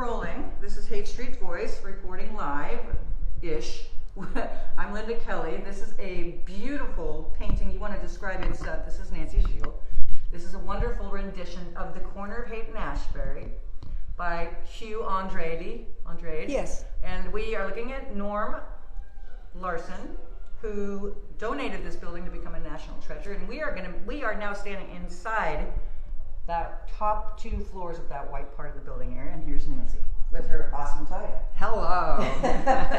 rolling. This is Haight Street Voice reporting live-ish. I'm Linda Kelly. This is a beautiful painting. You want to describe it? This is Nancy Gille. This is a wonderful rendition of The Corner of Haight-Ashbury by Hugh Andrade. Yes. And we are looking at Norm Larson, who donated this building to become a national treasure. And we are now standing inside that top 2 floors of that white part of the building area. And here's Nancy with her awesome tie-up. Hello,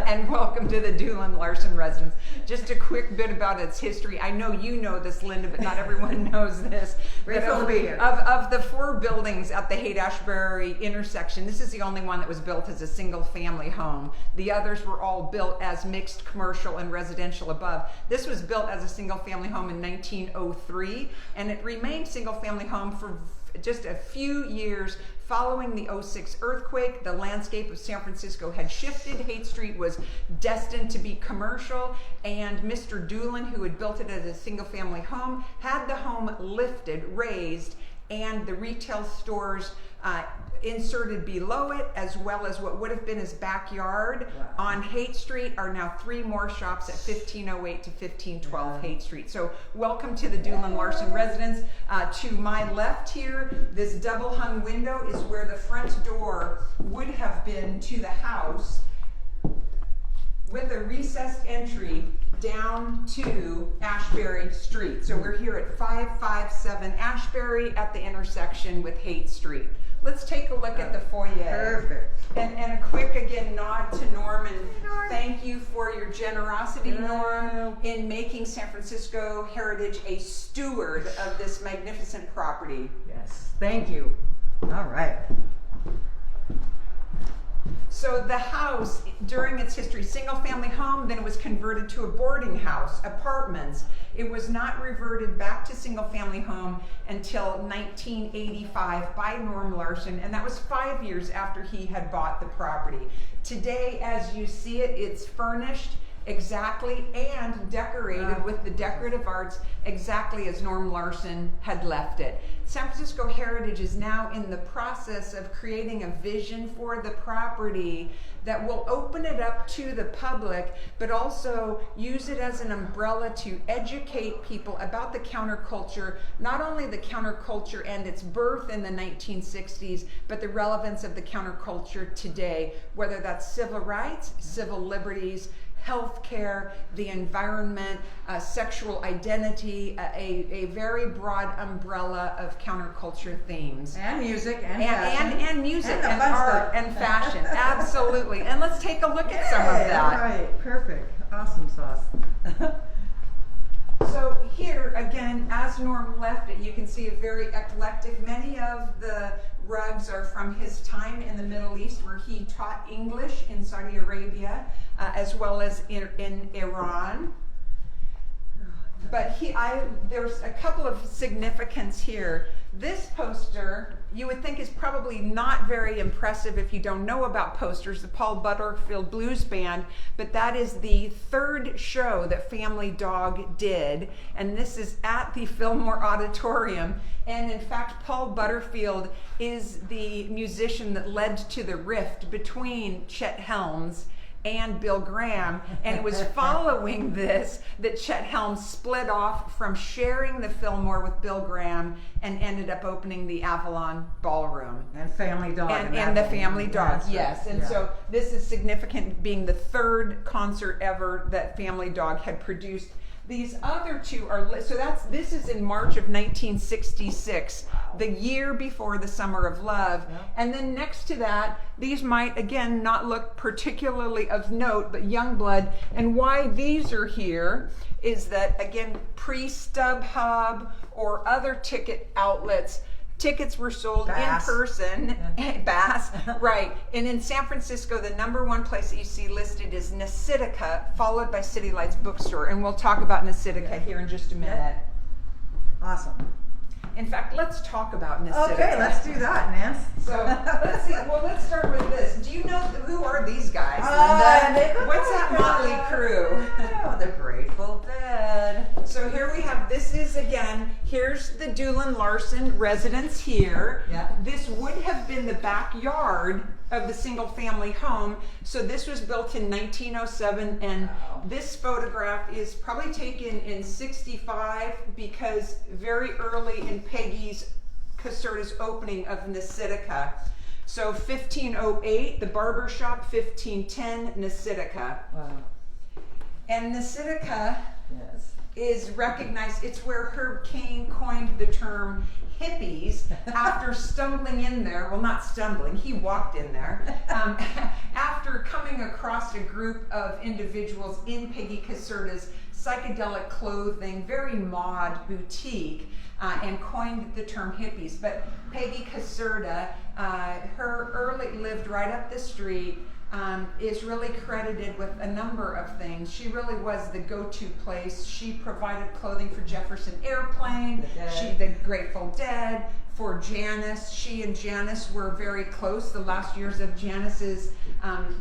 and welcome to the Doolin Larson residence. Just a quick bit about its history. I know you know this, Linda, but not everyone knows this. Grateful to be here. Of the 4 buildings at the Haight-Ashbury intersection, this is the only one that was built as a single-family home. The others were all built as mixed commercial and residential above. This was built as a single-family home in 1903, and it remained single-family home for just a few years. Following the '06 earthquake, the landscape of San Francisco had shifted. Haight Street was destined to be commercial, and Mr. Doolin, who had built it as a single-family home, had the home lifted, raised, and the retail stores inserted below it, as well as what would have been his backyard. Wow. On Haight Street are now 3 more shops at 1508 to 1512 Haight Street. So welcome to the Doolin Larson residence. To my left here, this double hung window is where the front door would have been to the house, with a recessed entry down to Ashbury Street. So we're here at 557 Ashbury at the intersection with Haight Street. Let's take a look at the foyer. Perfect. And a quick, again, nod to Norm, and thank you for your generosity, Norm, in making San Francisco Heritage a steward of this magnificent property. Yes, thank you. All right. So the house, during its history, single-family home, then it was converted to a boarding house, apartments. It was not reverted back to single-family home until 1985 by Norm Larson, and that was 5 years after he had bought the property. Today, as you see it, it's furnished exactly and decorated with the decorative arts exactly as Norm Larson had left it. San Francisco Heritage is now in the process of creating a vision for the property that will open it up to the public, but also use it as an umbrella to educate people about the counterculture, not only the counterculture and its birth in the 1960s, but the relevance of the counterculture today, whether that's civil rights, civil liberties, healthcare, the environment, sexual identity, a very broad umbrella of counterculture themes. And music and fashion. And music and art and fashion. Absolutely. And let's take a look at some of that. All right, perfect. Awesome sauce. So here, again, as Norm left it, you can see a very eclectic. Many of the rugs are from his time in the Middle East, where he taught English in Saudi Arabia, as well as in Iran. But there's a couple of significance here. This poster, you would think, is probably not very impressive if you don't know about posters, the Paul Butterfield Blues Band, but that is the 3rd show that Family Dog did, and this is at the Fillmore Auditorium. And in fact, Paul Butterfield is the musician that led to the rift between Chet Helms and Bill Graham, and it was following this that Chet Helms split off from sharing the Fillmore with Bill Graham and ended up opening the Avalon Ballroom. And Family Dog. And the Family Dog, yes. And so this is significant, being the 3rd concert ever that Family Dog had produced. These other 2 are, this is in March of 1966, the year before the Summer of Love. Yeah. And then next to that, these might, again, not look particularly of note, but Youngblood. And why these are here is that, again, pre-StubHub or other ticket outlets, tickets were sold Bass. in person. Bass, right. And in San Francisco, the #1 place that you see listed is Nasitica, followed by City Lights Bookstore. And we'll talk about Nasitica here in just a minute. Awesome. In fact, let's talk about Nasitica. Okay, let's do that, Nance. So let's see. Well, let's start with this. Do you know who are these guys, Linda? What's that motley crew? Oh, the Grateful Dead. Dad. So here we have, this is again, here's the Doolin Larson residence here. Yeah. This would have been the backyard of the single family home. So this was built in 1907, and Wow. this photograph is probably taken in 65 because very early in Peggy Caserta's opening of Nasitica. So 1508, the barber shop, 1510, Nasitica. Wow. And Nasitica Yes. is recognized, it's where Herb Cain coined the term hippies after stumbling in there, well, not stumbling, he walked in there, after coming across a group of individuals in Peggy Caserta's psychedelic clothing, very mod boutique, and coined the term hippies. But Peggy Caserta, lived right up the street, is really credited with a number of things. She really was the go-to place. She provided clothing for Jefferson Airplane, the Grateful Dead, for Janice. She and Janice were very close the last years of Janice's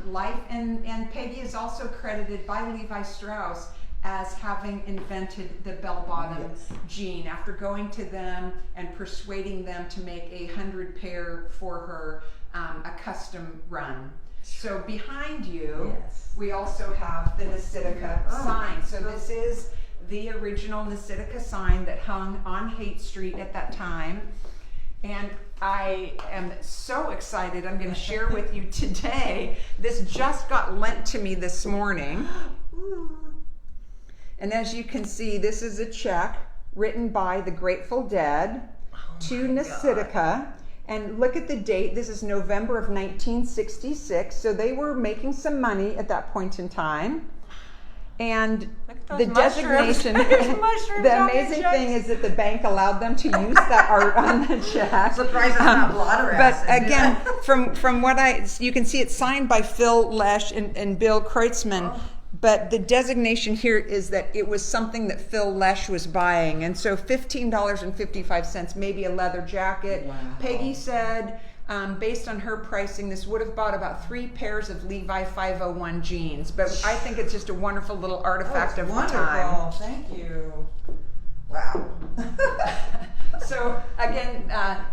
life. And Peggy is also credited by Levi Strauss as having invented the bell-bottom jean after going to them and persuading them to make 100 pair for her, a custom run. So behind you, we also have the Nasitica sign. So this is the original Nasitica sign that hung on Haight Street at that time. And I am so excited. I'm going to share with you today. This just got lent to me this morning. And as you can see, this is a check written by the Grateful Dead to Nasitica. And look at the date. This is November of 1966. So they were making some money at that point in time. And the designation, the amazing thing is that the bank allowed them to use that art on the check. Surprised it's not blotter acid. But again, from what you can see it's signed by Phil Lesh and Bill Kreutzmann. But the designation here is that it was something that Phil Lesh was buying. And so $15.55, maybe a leather jacket. Wow. Peggy said, based on her pricing, this would have bought about 3 pairs of Levi 501 jeans. But I think it's just a wonderful little artifact of the time. Thank you. Wow. So again,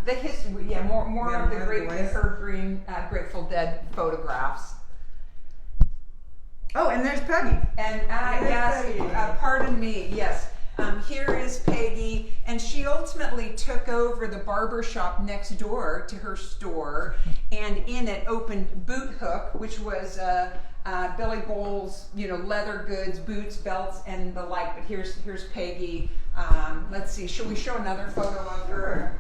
the history, more of the Herb Green Grateful Dead photographs. Oh, and there's Peggy. And pardon me, yes. Here is Peggy, and she ultimately took over the barber shop next door to her store, and in it opened Boot Hook, which was Billy Bowles, leather goods, boots, belts, and the like. But here's Peggy. Let's see. Should we show another photo of her?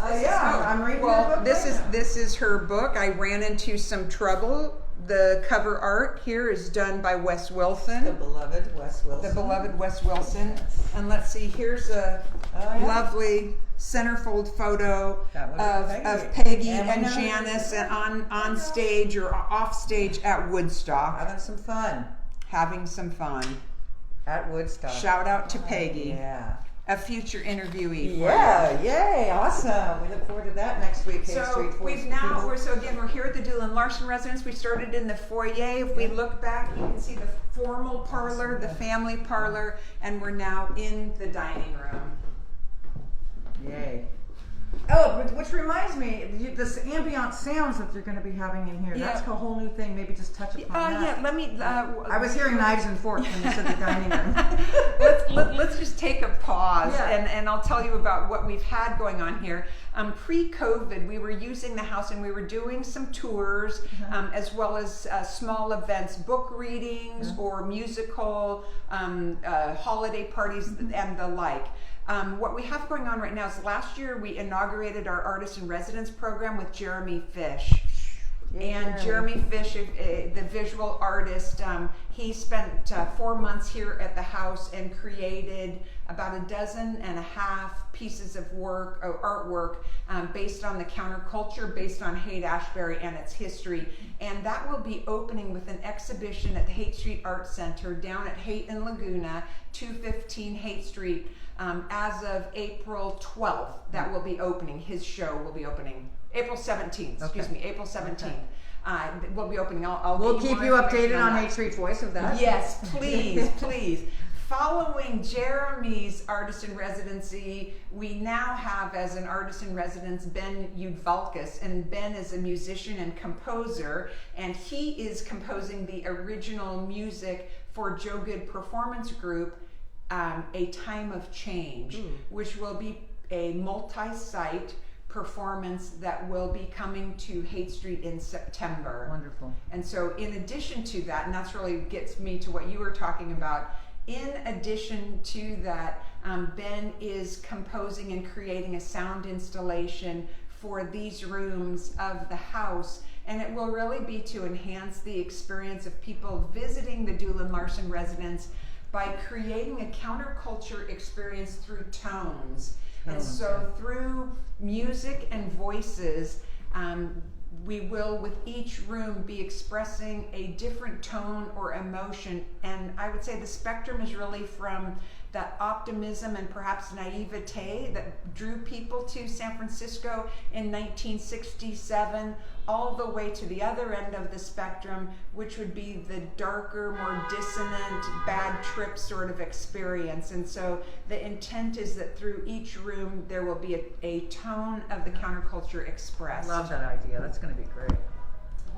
I'm reading well, her book this is her book. I ran into some trouble. The cover art here is done by Wes Wilson. The beloved Wes Wilson. And let's see, here's a lovely centerfold photo of Peggy and Janice on stage or off stage at Woodstock. Having some fun. At Woodstock. Shout out to Peggy. Yeah. A future interviewee. Yeah, yay, awesome. We look forward to that next week. Haight Street Voice. We're here at the Doolin Larson residence. We started in the foyer. If we look back, you can see the formal parlor, the family parlor, and we're now in the dining room. Yay. Oh, which reminds me, this ambient sounds that you're going to be having in here. That's a whole new thing. Maybe just touch upon that. Yeah, let me... I was hearing knives and forks when you said the dining room. Let's just take a pause, and I'll tell you about what we've had going on here. Pre-COVID, we were using the house and we were doing some tours, as well as small events, book readings or musical holiday parties and the like. What we have going on right now is last year we inaugurated our Artist in Residence program with Jeremy Fish. Jeremy Fish, the visual artist, he spent 4 months here at the house and created about 12.5 pieces of artwork based on the counterculture, based on Haight-Ashbury and its history. And that will be opening with an exhibition at the Haight Street Art Center down at Haight and Laguna, 215 Haight Street. As of April 12th, that will be opening. His show will be opening April 17th. April 17th. We'll be opening. We'll keep you updated on Haight Street Voice of that. Yes, please, please. Following Jeremy's artist in residency, we now have as an artist in residence Ben Udvalkis, and Ben is a musician and composer, and he is composing the original music for Joe Good Performance Group, A Time of Change, which will be a multi-site performance that will be coming to Haight Street in September. Wonderful. And so in addition to that, and that's really gets me to what you were talking about, in addition to that, Ben is composing and creating a sound installation for these rooms of the house, and it will really be to enhance the experience of people visiting the Doolin Larson residence by creating a counterculture experience through tones. And so through music and voices, we will, with each room, be expressing a different tone or emotion. And I would say the spectrum is really from that optimism and perhaps naivete that drew people to San Francisco in 1967, all the way to the other end of the spectrum, which would be the darker, more dissonant, bad trip sort of experience. And so the intent is that through each room there will be a tone of the counterculture expressed. Love that idea. That's going to be great.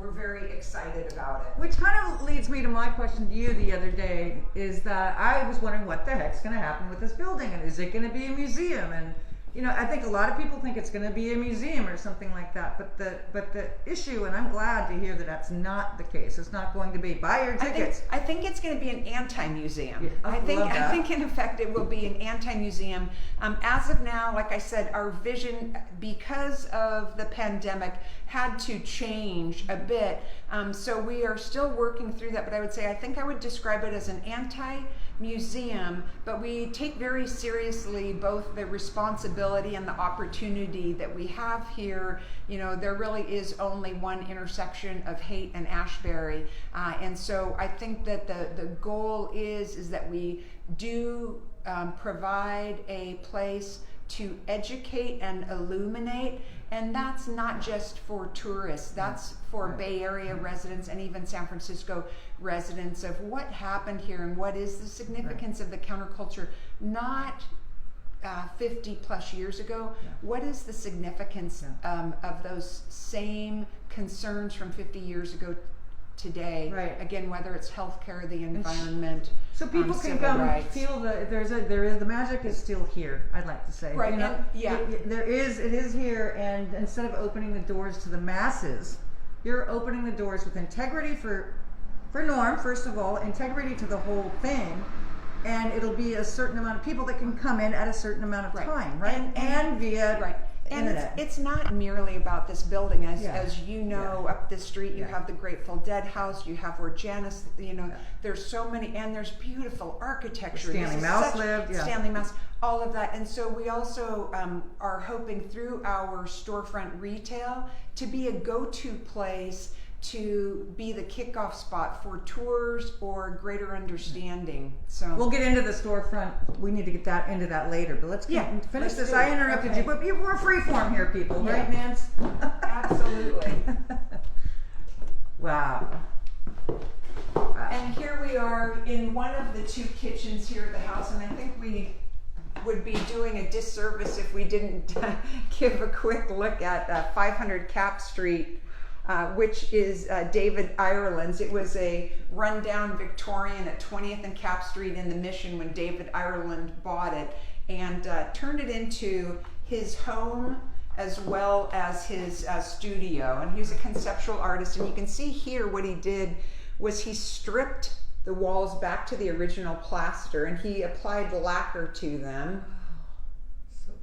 We're very excited about it. Which kind of leads me to my question to you the other day, is that I was wondering what the heck's going to happen with this building, and is it going to be a museum? And you know, I think a lot of people think it's going to be a museum or something like that, but the issue, and I'm glad to hear that that's not the case. It's not going to be buy your tickets. I think it's going to be an anti-museum. Yeah, I think in effect it will be an anti-museum. As of now, like I said, our vision, because of the pandemic, had to change a bit. So we are still working through that, but I would say I think I would describe it as an anti-museum, but we take very seriously both the responsibility and the opportunity that we have here. You know, there really is only one intersection of Haight and Ashbury, and so I think that the goal is that we do provide a place to educate and illuminate, and that's not just for tourists, that's for Bay Area residents and even San Francisco residents of what happened here and what is the significance of the counterculture, not 50 plus years ago. What is the significance of those same concerns from 50 years ago today? Right. Again, whether it's healthcare, the environment, so people can civil come rights. feel that there is the magic is still here. I'd like to say, right? You know, And, it is here, and instead of opening the doors to the masses, you're opening the doors with integrity for Norm, first of all, integrity to the whole thing, and it'll be a certain amount of people that can come in at a certain amount of time, right? And via internet. It's not merely about this building, as you know, up the street you have the Grateful Dead house, you have where Janice, you know, there's so many, and there's beautiful architecture. Stanley Mouse lived, Stanley Mouse, all of that. And so we also are hoping through our storefront retail to be a go-to place, to be the kickoff spot for tours or greater understanding. So we'll get into the storefront. We need to get into that later, but let's finish this. I interrupted you, but we're freeform here, people, right, Nance? Absolutely. Wow. And here we are in one of the two kitchens here at the house, and I think we would be doing a disservice if we didn't give a quick look at 500 Cap Street, which is David Ireland's. It was a rundown Victorian at 20th and Cap Street in the Mission when David Ireland bought it and turned it into his home as well as his studio. And he was a conceptual artist, and you can see here what he did was he stripped the walls back to the original plaster and he applied lacquer to them.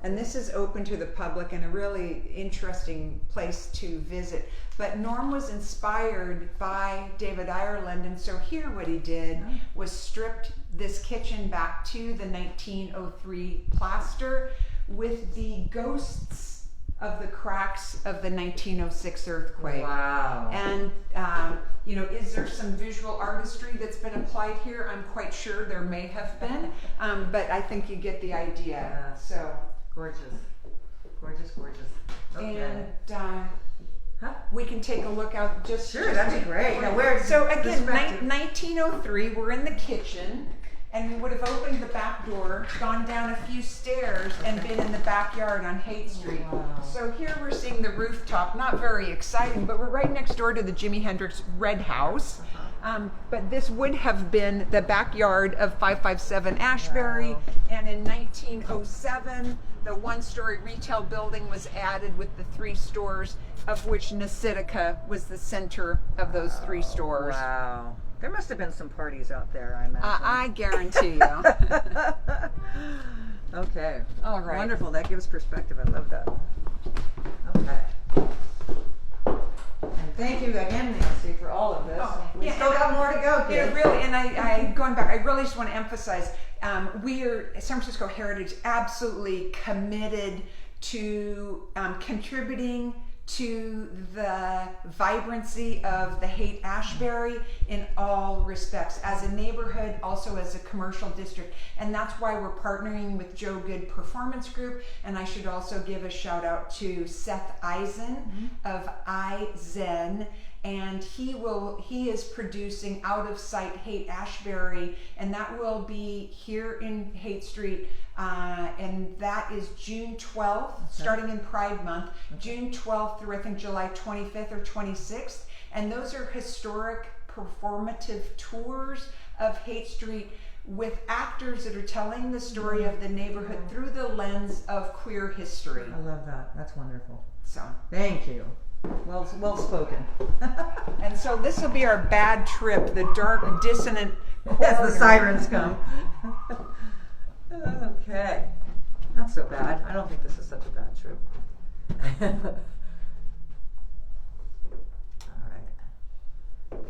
And this is open to the public and a really interesting place to visit. But Norm was inspired by David Ireland, and so here what he did was stripped this kitchen back to the 1903 plaster with the ghosts of the cracks of the 1906 earthquake. Wow. And you know, is there some visual artistry that's been applied here? I'm quite sure there may have been, but I think you get the idea. So. Gorgeous. Gorgeous, gorgeous. Okay. And we can take a look out just that'd be great. Now, so again, 1903, we're in the kitchen, and we would have opened the back door, gone down a few stairs, and been in the backyard on Haight Street. Wow. So here we're seeing the rooftop, not very exciting, but we're right next door to the Jimi Hendrix Red House. But this would have been the backyard of 557 Ashbury, Wow. and in 1907, the one-story retail building was added with the 3 stores, of which Nasitica was the center of those 3 stores. Wow. There must have been some parties out there, I imagine. I guarantee you. Okay. All right. Wonderful. That gives perspective. I love that. Okay. And thank you again, Nancy, for all of this. Oh, We yeah, still got more to go, Yeah, kids. really, and I going back, I really just want to emphasize, we are, San Francisco Heritage, absolutely committed to contributing to the vibrancy of the Haight-Ashbury in all respects, as a neighborhood, also as a commercial district. And that's why we're partnering with Joe Good Performance Group. And I should also give a shout out to Seth Eisen of iZen. And he is producing Out of Sight Haight-Ashbury, and that will be here in Haight Street, and that is June 12th, starting in Pride Month, June 12th through I think July 25th or 26th, and those are historic performative tours of Haight Street with actors that are telling the story of the neighborhood through the lens of queer history. I love that. That's wonderful. So. Thank you. Well spoken. And so this will be our bad trip, the dark, dissonant As the corridor. sirens come. Okay. Not so bad. I don't think this is such a bad trip. All right.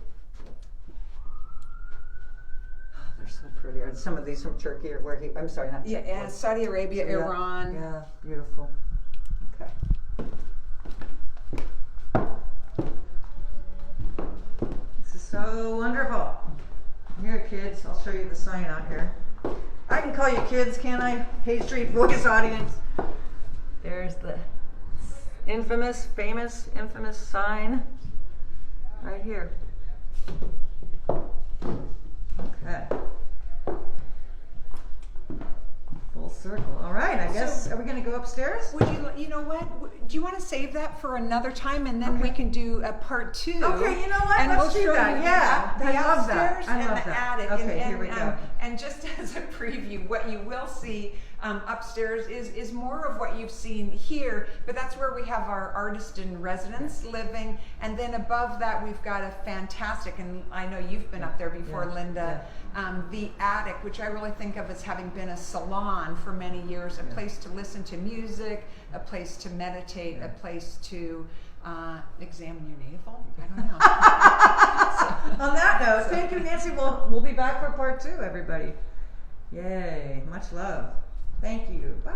Oh, they're so pretty. Are some of these from Turkey or where I'm sorry, not Turkey. Yeah, Saudi Arabia, Yeah, Iran. Yeah, beautiful. Okay. This is so wonderful. Here, kids, I'll show you the sign out here. I can call you kids, can't I? Haight Street Voice audience. There's the infamous sign right here. Okay. Full circle. All right, I guess, are we going to go upstairs? Would you know what? Do you want to save that for another time, and then we can do a part 2? Okay, you know what? And Let's we'll do show that. you Yeah, the I love that. upstairs I and love the that. attic. Okay, and, here we go. And just as a preview, what you will see upstairs is more of what you've seen here, but that's where we have our artist in residence living, and then above that we've got a fantastic, and I know you've been up there before, Yeah, Linda, the attic, which I really think of as having been a salon for many years, a place to listen to music, a place to meditate, a place to examine your navel. I don't know. On that note, thank you, Nancy. We'll be back for part 2, everybody. Yay, much love. Thank you. Bye.